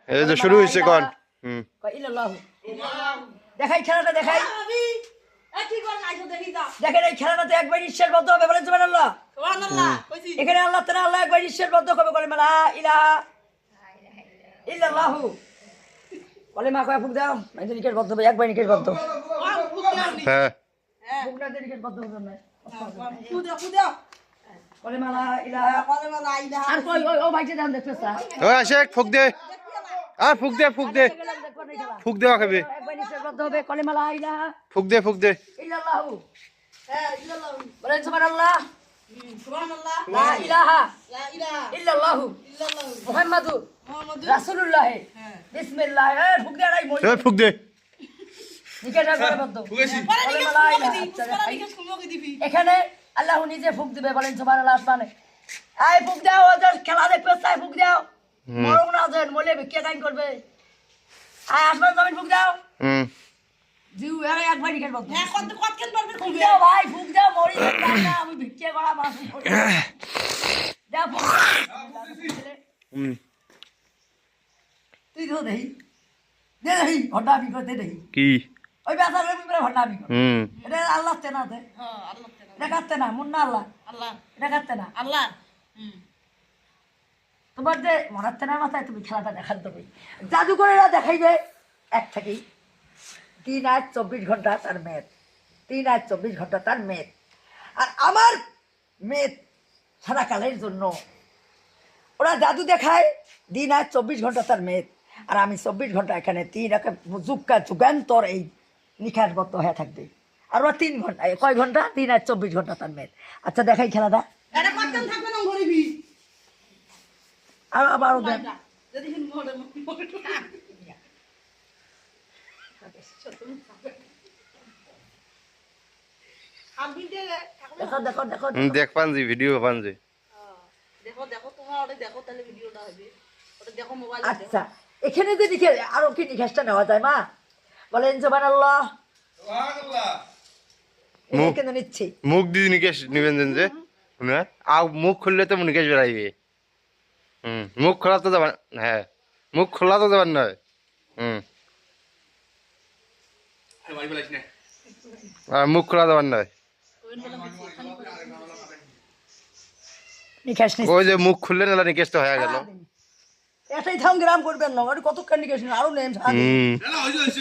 এই যে শুরু হইছে কোন ইল্লাল্লাহু দেখাই খেলাটা দেখাই দেখেন এই খেলাটাতে একবার ঈশ্বর বদ্ধ হবে বলেন সুবহানাল্লাহ এখানে আল্লাহ তাআলা আল্লাহ একবার ঈশ্বর বদ্ধ হবে বলে লা ইলাহা ইল্লাল্লাহু বলে মা কয় ফুক দাও এই নিকেশ বদ্ধ হবে একবার নিকেশ বদ্ধ হ্যাঁ ফুকটা দিয়ে নিকেশ বদ্ধ হবে না ফুক দাও বলে মা লা ইলাহা আর কই ও ভাইকে দাম দেখতেছ ও আশেক ফুক দে আর ফুক দে ফুক দেওয়া খাবে একবার নিকেশ বদ্ধ হবে কলেমা লা ইলাহা ফুক দে ইল্লাল্লাহু হ্যাঁ ইল্লাল্লাহু বলেন সুবহানাল্লাহ সুবহানাল্লাহ লা ইলাহা ইল্লাল্লাহু মুহাম্মাদুর রাসূলুল্লাহ বিসমিল্লাহ ফুক দে আই মই ফুক দে নিকেশ করে বদ্ধ কলেমা লা ইলাহা এখানে আল্লাহ নিজে ফুক দিবে বলেন সুবহানাল্লাহ আসমানে এই ফুক দাও ওদের খেলা দেখতে চাই ফুক দাও মরণ না দেন মলে কে কাইন করবে আয় আসমান জমিন ফুক দাও জিউ এর একবার নিকেশ বদ্ধ হ্যাঁ কতক্ষণ পারবে ফুক দাও ভাই ফুক দাও মরি না আমি ভিক্ষে করা মাছ দাও ফুক তুই তো দেই দে দেই হটা বি করতে দেই কি ওই বেচারে বিপরে হটা বি কর এটা আল্লাহ তেনা দে হ্যাঁ আল্লাহ তেনা দেখাতে না মুন্না আল্লাহ আল্লাহ দেখাতে না আল্লাহ তোমার যে মরাতে না মাথায় তুমি খেলাটা দেখার দেবে জাদুকরেরা দেখাইবে এক থেকেই 3 আজ 24 ঘন্টা তার মেদ 3 আজ 24 ঘন্টা তার মেদ আর আমার মেদ সারাকালের জন্য ওরা জাদু দেখায় দিন আজ 24 ঘন্টা তার মেদ আর আমি 24 ঘন্টা এখানে 3 যুগান্তর এই নিখাসবদ্ধ হয়ে থাকবে আর ওরা 3 ঘন্টা কয় ঘন্টা 3 আজ 24 ঘন্টা তার মেদ আচ্ছা দেখাই খেলাটা আর আবারও দেখ দেখো দেখো দেখো দেখ পানজি ভিডিও পানজি আচ্ছা এখানে যে লিখে আরো কি নিখাসটা নেওয়া যায় মা বলেন সুবহানাল্লাহ কেন নিচ্ছি মুখ দিয়ে নিকেশ নিবেন যে না আর মুখ খুললে তো নিকেশ বেরাইবে মুখ খোলা তো যাবেন হ্যাঁ মুখ খোলা তো যাবেন নয় আর মুখ খোলা যাবেন নয় নিখাস ওই যে মুখ খুললে না নিকেশ তো হয়ে গেল এটাই থাম গ্রাম করবেন না কতক্ষণ নিখাস আরো নেম